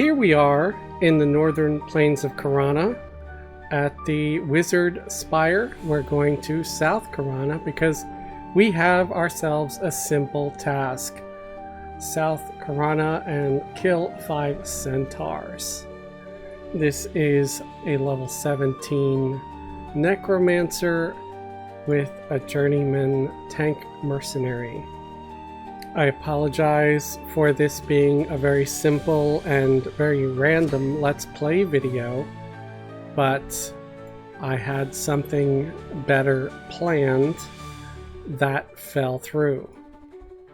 Here we are in the northern plains of Karana at the Wizard Spire. We're going to South Karana because we have ourselves a simple task. South Karana and kill 5 centaurs. This is a level 17 necromancer with a journeyman tank mercenary. I apologize for this being a very simple and very random Let's Play video, but I had something better planned that fell through.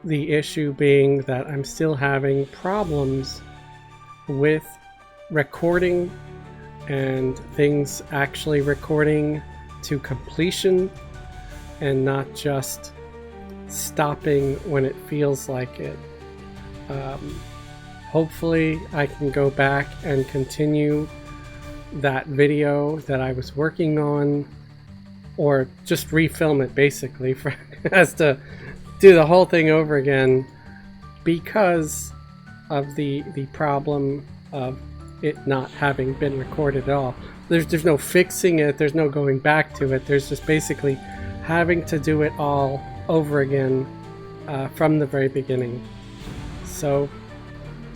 The issue being that I'm still having problems with recording and things actually recording to completion and not just stopping when it feels like it. Hopefully I can go back and continue that video that I was working on, or just refilm it basically for as to do the whole thing over again because of the problem of it not having been recorded at all. There's no fixing it, there's no going back to it, there's just basically having to do it all over again from the very beginning. So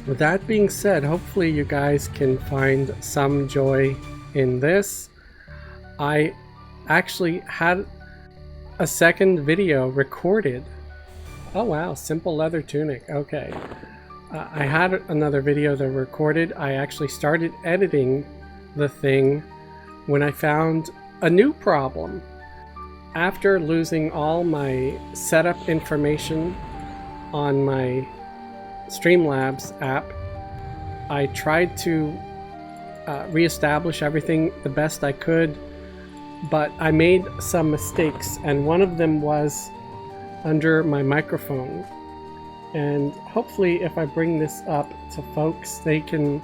with that being said, hopefully you guys can find some joy in this. I actually had a second video recorded. Oh wow, simple leather tunic. Okay. I had another video that recorded. I actually started editing the thing when I found a new problem. After losing all my setup information on my Streamlabs app, I tried to reestablish everything the best I could, but I made some mistakes, and one of them was under my microphone. And hopefully if I bring this up to folks, they can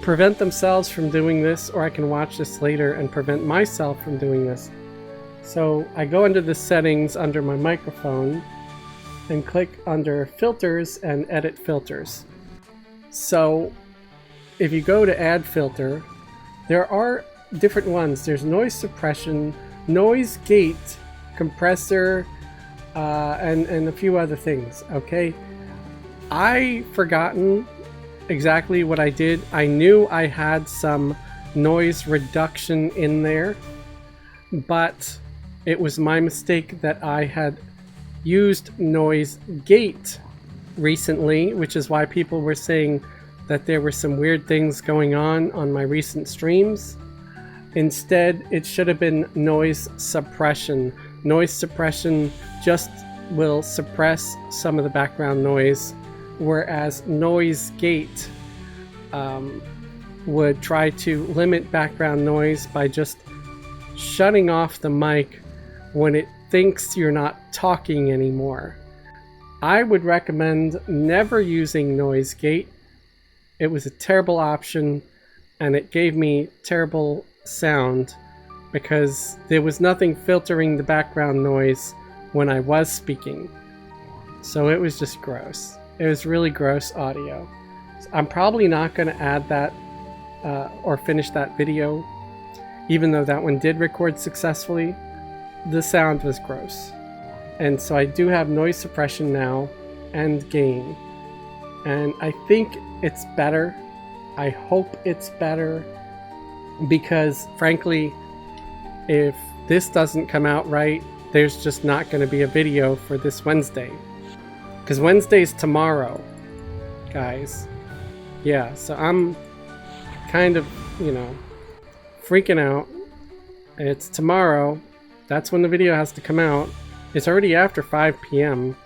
prevent themselves from doing this, or I can watch this later and prevent myself from doing this. So I go into the settings under my microphone and click under filters and edit filters. So if you go to add filter, there are different ones. There's noise suppression, noise gate, compressor, and a few other things. Okay, I forgotten exactly what I did. I knew I had some noise reduction in there, but it was my mistake that I had used noise gate recently, which is why people were saying that there were some weird things going on my recent streams. Instead, it should have been noise suppression. Noise suppression just will suppress some of the background noise, whereas noise gate would try to limit background noise by just shutting off the mic when it thinks you're not talking anymore. I would recommend never using noise gate. It was a terrible option and it gave me terrible sound because there was nothing filtering the background noise when I was speaking. So it was just gross. It was really gross audio. So I'm probably not going to add that or finish that video, even though that one did record successfully. The sound was gross. And so I do have noise suppression now and gain. And I think it's better. I hope it's better because frankly, if this doesn't come out right, there's just not going to be a video for this Wednesday. Because Wednesday's tomorrow, guys. Yeah, so I'm kind of, freaking out. It's tomorrow. That's when the video has to come out. It's already after 5 p.m.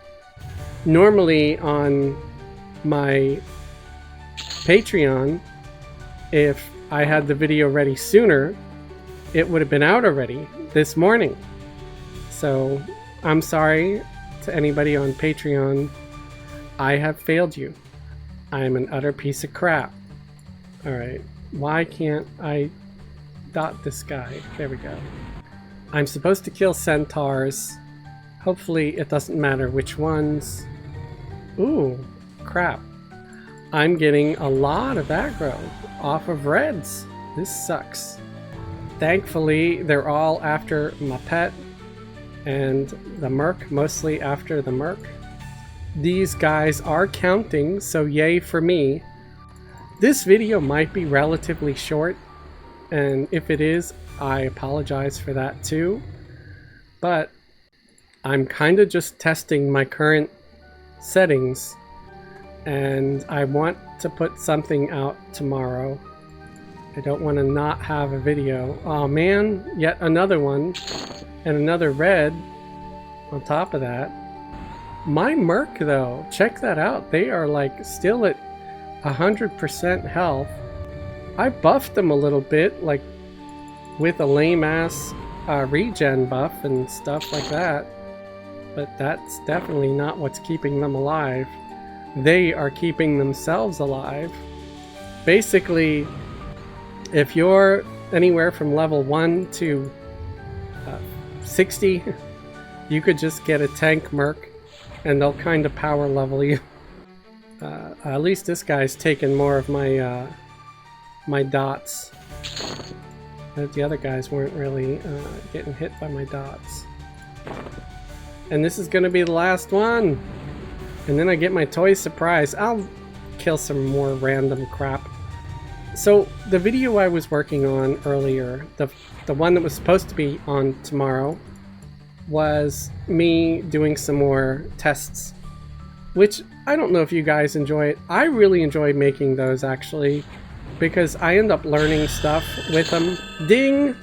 Normally on my Patreon, if I had the video ready sooner, it would have been out already this morning. So I'm sorry to anybody on Patreon. I have failed you. I am an utter piece of crap. Alright, why can't I dot this guy? There we go. I'm supposed to kill centaurs. Hopefully it doesn't matter which ones. Ooh, crap. I'm getting a lot of aggro off of reds. This sucks. Thankfully, they're all after my pet and the merc, mostly after the merc. These guys are counting, so yay for me. This video might be relatively short, and if it is, I apologize for that too. But I'm kind of just testing my current settings, and I want to put something out tomorrow. I don't want to not have a video. Oh man, yet another one, and another red on top of that. My merc though, check that out. They are like still at 100% health. I buffed them a little bit, like with a lame ass regen buff and stuff like that. But that's definitely not what's keeping them alive. They are keeping themselves alive. Basically, if you're anywhere from level 1 to 60, you could just get a tank merc and they'll kind of power level you. At least this guy's taken more of my my dots. The other guys weren't really getting hit by my dots. And this is gonna be the last one. And then I get my toy surprise. I'll kill some more random crap. So the video I was working on earlier, the one that was supposed to be on tomorrow, was me doing some more tests, which I don't know if you guys enjoy it. I really enjoy making those actually, because I end up learning stuff with them. Ding!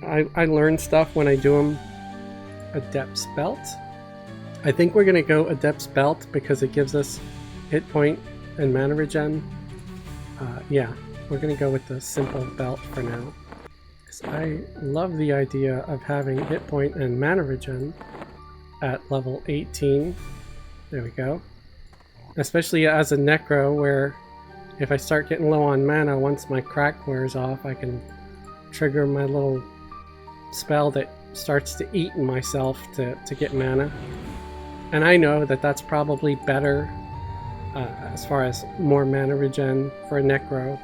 I learn stuff when I do them. Adept's Belt. I think we're gonna go Adept's Belt because it gives us hit point and mana regen. Yeah, we're gonna go with the simple belt for now. Because I love the idea of having hit point and mana regen at level 18. There we go. Especially as a necro, where if I start getting low on mana, once my crack wears off, I can trigger my little spell that starts to eat myself to get mana. And I know that that's probably better as far as more mana regen for a necro,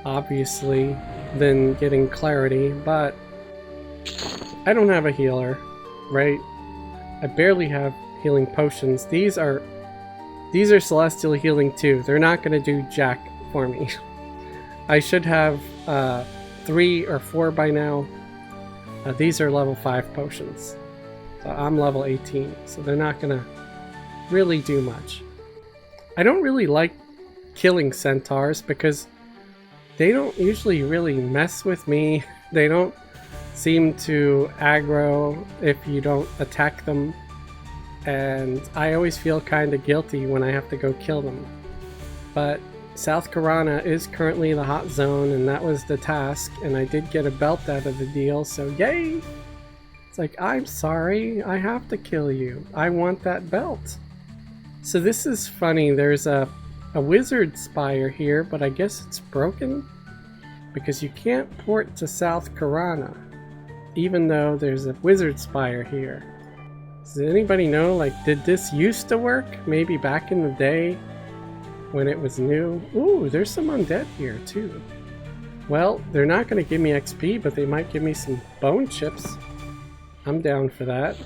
obviously, than getting clarity, but I don't have a healer, right? I barely have healing potions. These are celestial healing too. They're not going to do jack for me. I should have 3 or 4 by now. These are level 5 potions. So I'm level 18, so they're not going to really do much. I don't really like killing centaurs because they don't usually really mess with me. They don't seem to aggro if you don't attack them. And I always feel kind of guilty when I have to go kill them. But South Karana is currently the hot zone, and that was the task, and I did get a belt out of the deal, so yay! It's like, I'm sorry, I have to kill you. I want that belt. So this is funny, there's a wizard spire here, but I guess it's broken? Because you can't port to South Karana, even though there's a wizard spire here. Does anybody know, like, did this used to work? Maybe back in the day when it was new? Ooh, there's some undead here too. Well, they're not going to give me XP, but they might give me some bone chips. I'm down for that.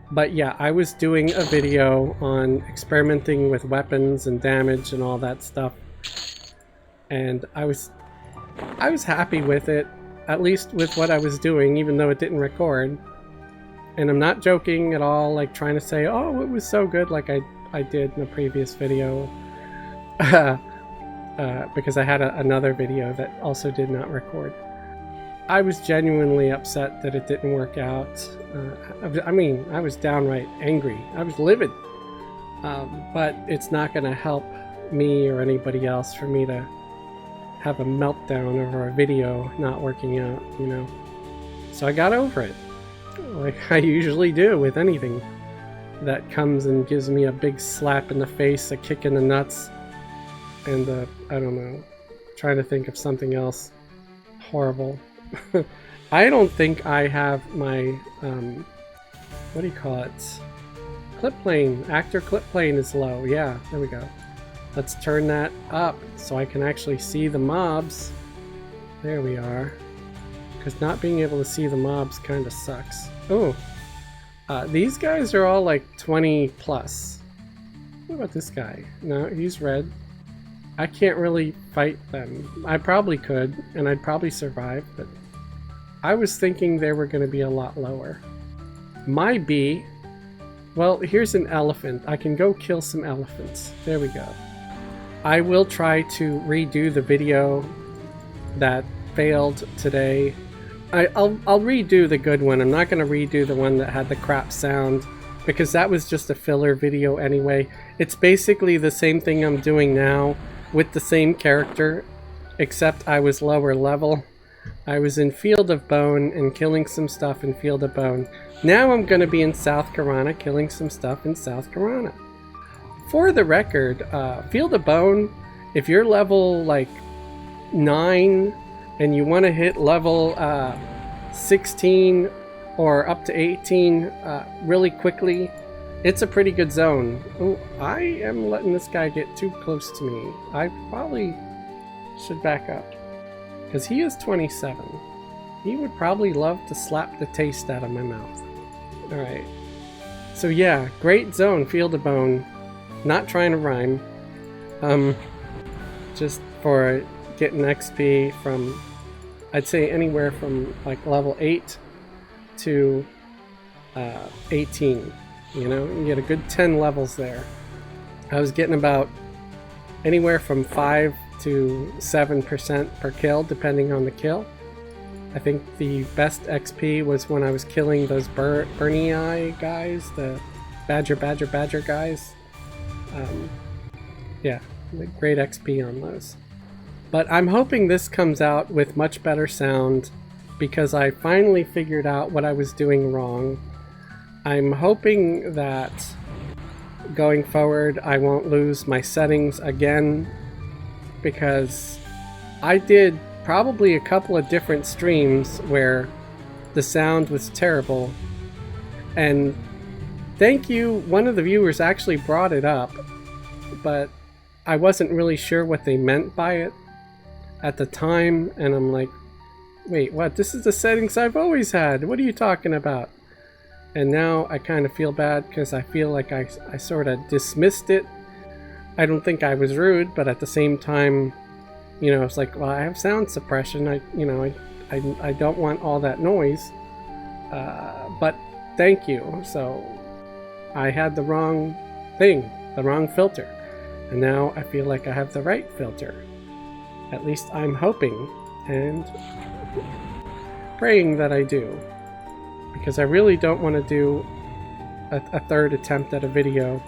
But yeah, I was doing a video on experimenting with weapons and damage and all that stuff. And I was happy with it, at least with what I was doing, even though it didn't record. And I'm not joking at all, like trying to say, oh, it was so good like I did in a previous video. Because I had another video that also did not record. I was genuinely upset that it didn't work out. I mean, I was downright angry. I was livid. But it's not going to help me or anybody else for me to have a meltdown over a video not working out, you know. So I got over it, like I usually do with anything that comes and gives me a big slap in the face, a kick in the nuts, and I don't know, trying to think of something else horrible. I don't think I have my, what do you call it? Clip plane. Actor clip plane is low. Yeah, there we go. Let's turn that up so I can actually see the mobs. There we are. Because not being able to see the mobs kind of sucks. Oh, these guys are all like 20 plus. What about this guy? No, he's red. I can't really fight them. I probably could, and I'd probably survive, but I was thinking they were going to be a lot lower. My bee. Well, here's an elephant. I can go kill some elephants. There we go. I will try to redo the video that failed today. I'll redo the good one. I'm not going to redo the one that had the crap sound, because that was just a filler video anyway. It's basically the same thing I'm doing now with the same character, except I was lower level. I was in Field of Bone and killing some stuff in Field of Bone. Now I'm going to be in South Karana killing some stuff in South Karana. For the record, Field of Bone, if you're level like 9 and you want to hit level 16 or up to 18 really quickly, it's a pretty good zone. Oh, I am letting this guy get too close to me. I probably should back up, because he is 27. He would probably love to slap the taste out of my mouth. Alright. So yeah, great zone, Field of Bone. Not trying to rhyme. Just for getting XP from, I'd say anywhere from like level 8 to 18. You know, you get a good 10 levels there. I was getting about anywhere from 5 to 7% per kill, depending on the kill. I think the best XP was when I was killing those Bernie Eye guys, the Badger guys. Yeah, great XP on those. But I'm hoping this comes out with much better sound, because I finally figured out what I was doing wrong. I'm hoping that going forward I won't lose my settings again, because I did probably a couple of different streams where the sound was terrible, and thank you, one of the viewers actually brought it up, but I wasn't really sure what they meant by it at the time, and I'm like, wait, what? This is the settings I've always had. What are you talking about? And now I kind of feel bad, because I feel like I sort of dismissed it. I don't think I was rude, but at the same time, you know, it's like, well, I have sound suppression. I don't want all that noise. But thank you. So I had the wrong thing, the wrong filter. And now I feel like I have the right filter. At least I'm hoping and praying that I do. Because I really don't want to do a third attempt at a video.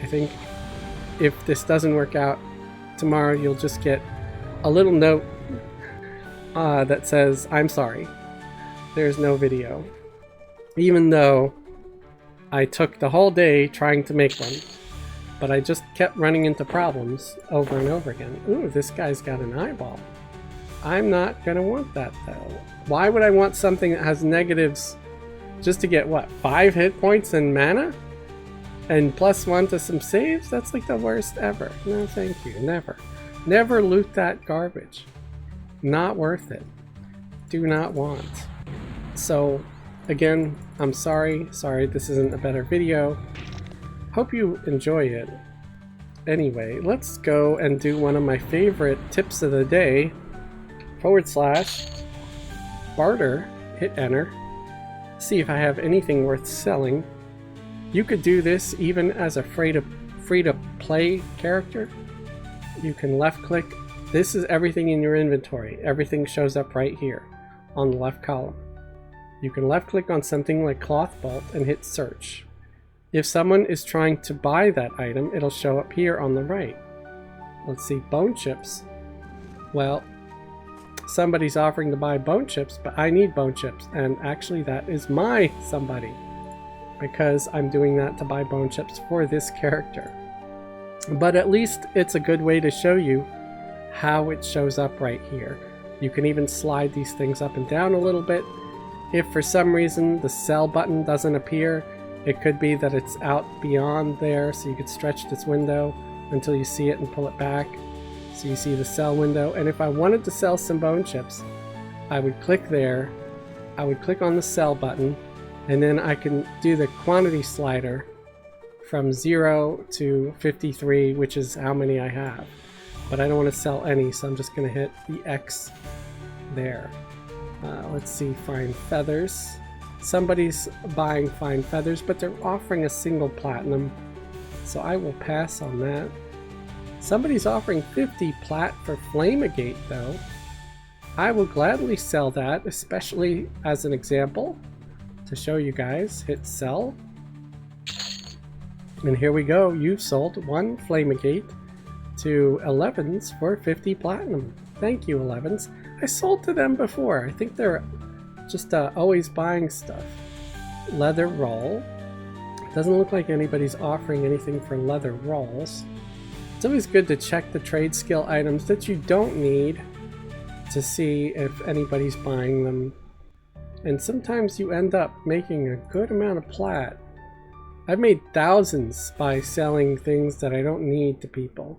I think if this doesn't work out tomorrow, you'll just get a little note that says, I'm sorry, there's no video. Even though I took the whole day trying to make one. But I just kept running into problems over and over again. Ooh, this guy's got an eyeball. I'm not gonna want that though. Why would I want something that has negatives just to get, what, 5 hit points and mana? And +1 to some saves? That's like the worst ever. No thank you, never. Never loot that garbage. Not worth it. Do not want. So, again, I'm sorry this isn't a better video. Hope you enjoy it. Anyway, let's go and do one of my favorite tips of the day. / barter, hit enter. See if I have anything worth selling. You could do this even as a free-to-play character. You can left click. This is everything in your inventory. Everything shows up right here on the left column. You can left click on something like Cloth Bolt and hit search. If someone is trying to buy that item, it'll show up here on the right. Let's see, bone chips. Well, somebody's offering to buy bone chips, but I need bone chips, and actually that is my somebody, because I'm doing that to buy bone chips for this character. But at least it's a good way to show you how it shows up right here. You can even slide these things up and down a little bit. If for some reason the sell button doesn't appear, it could be that it's out beyond there, so you could stretch this window, until you see it and pull it back. So you see the sell window. And if I wanted to sell some bone chips, I would click there, I would click on the sell button, and then I can do the quantity slider from 0 to 53, which is how many I have. But I don't want to sell any, so I'm just going to hit the X there. Let's see, fine feathers. Somebody's buying fine feathers, but they're offering a single platinum, so I will pass on that. Somebody's offering 50 plat for Flamegate though. I will gladly sell that, especially as an example to show you guys. Hit sell. And here we go. You've sold 1 Flamegate to 11s for 50 platinum. Thank you, 11s. I sold to them before. I think they're just always buying stuff. Leather roll. Doesn't look like anybody's offering anything for leather rolls. It's always good to check the trade skill items that you don't need to see if anybody's buying them. And sometimes you end up making a good amount of plat. I've made thousands by selling things that I don't need to people.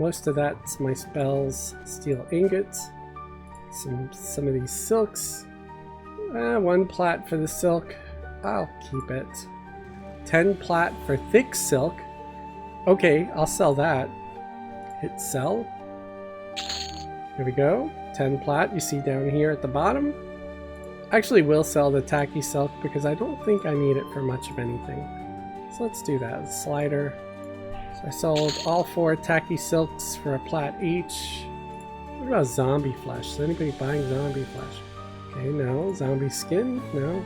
Most of that's my spells, steel ingots, some of these silks. 1 plat for the silk. I'll keep it. 10 plat for thick silk. Okay, I'll sell that. Hit sell. Here we go. 10 plat you see down here at the bottom. Actually will sell the tacky silk because I don't think I need it for much of anything. So let's do that. Slider. So I sold all 4 tacky silks for a plat each. What about zombie flesh? Is anybody buying zombie flesh? Okay, no. Zombie skin? No.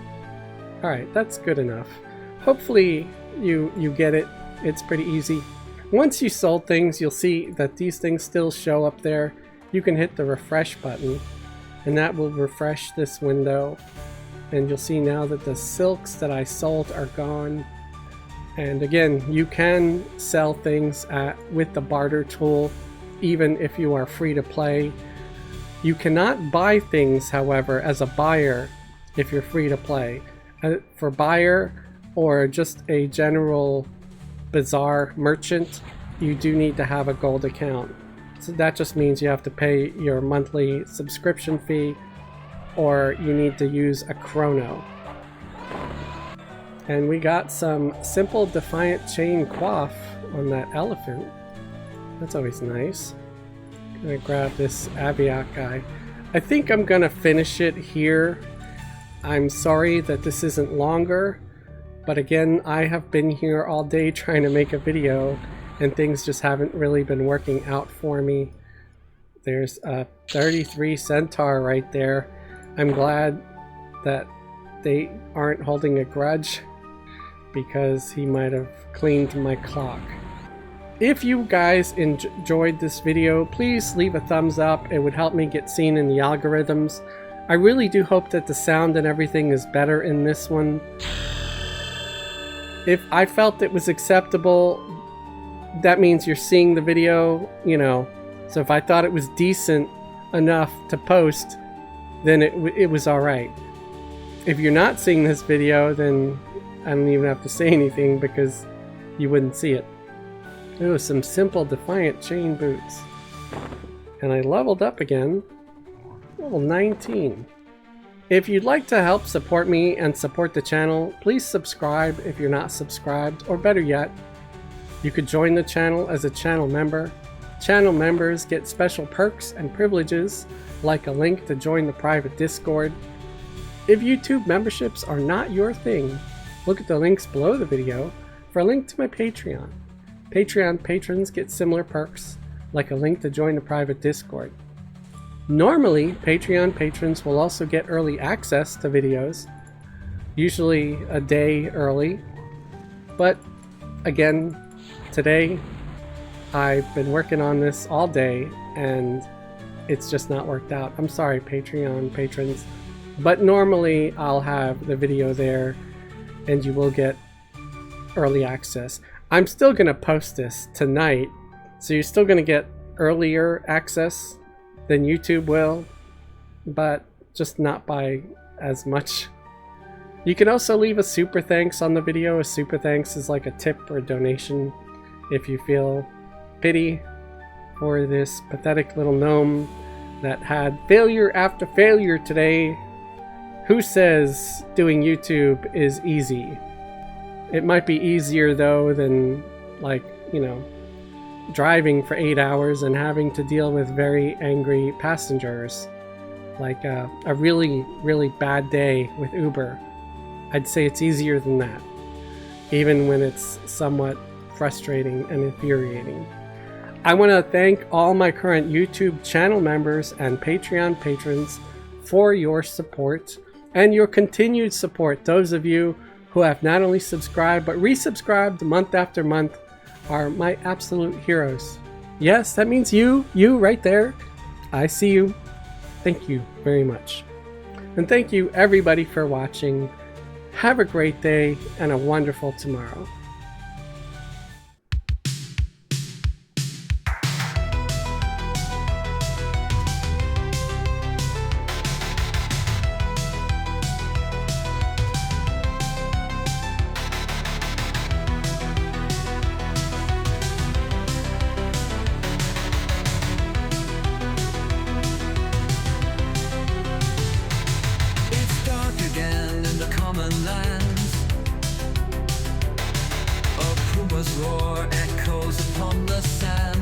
Alright, that's good enough. Hopefully you get it. It's pretty easy. Once you sold things, you'll see that these things still show up there. You can hit the refresh button and that will refresh this window, and you'll see now that the silks that I sold are gone. And again, you can sell things with the barter tool even if you are free to play. You cannot buy things, however, as a buyer if you're free to play. For buyer or just a general bazaar merchant, you do need to have a gold account. So that just means you have to pay your monthly subscription fee, or you need to use a chrono. And we got some simple defiant chain coif on that elephant. That's always nice. I'm gonna grab this Aviac guy. I think I'm gonna finish it here. I'm sorry that this isn't longer, but again, I have been here all day trying to make a video and things just haven't really been working out for me. There's a 33 centaur right there. I'm glad that they aren't holding a grudge because he might have cleaned my clock. If you guys enjoyed this video, please leave a thumbs up. It would help me get seen in the algorithms. I really do hope that the sound and everything is better in this one. If I felt it was acceptable, that means you're seeing the video, you know. So if I thought it was decent enough to post, then it was alright. If you're not seeing this video, then I don't even have to say anything because you wouldn't see it. It was some simple defiant chain boots. And I leveled up again. Level 19. If you'd like to help support me and support the channel, please subscribe if you're not subscribed, or better yet, you could join the channel as a channel member. Channel members get special perks and privileges, like a link to join the private Discord. If YouTube memberships are not your thing, look at the links below the video for a link to my Patreon. Patreon patrons get similar perks, like a link to join the private Discord. Normally, Patreon patrons will also get early access to videos, usually a day early, but again, today I've been working on this all day and it's just not worked out. I'm sorry, Patreon patrons, but normally I'll have the video there and you will get early access. I'm still going to post this tonight, so you're still going to get earlier access than YouTube will, but just not by as much. You can also leave a super thanks on the video. A super thanks is like a tip or a donation if you feel pity for this pathetic little gnome that had failure after failure today. Who says doing YouTube is easy? It might be easier though than, like, you know, driving for 8 hours and having to deal with very angry passengers. Like a really, really bad day with Uber. I'd say it's easier than that, even when it's somewhat frustrating and infuriating. I want to thank all my current YouTube channel members and Patreon patrons for your support and your continued support. Those of you who have not only subscribed but resubscribed month after month are my absolute heroes. Yes, that means you right there. I see you. Thank you very much. And thank you everybody for watching. Have a great day and a wonderful tomorrow. Roar echoes upon the sand.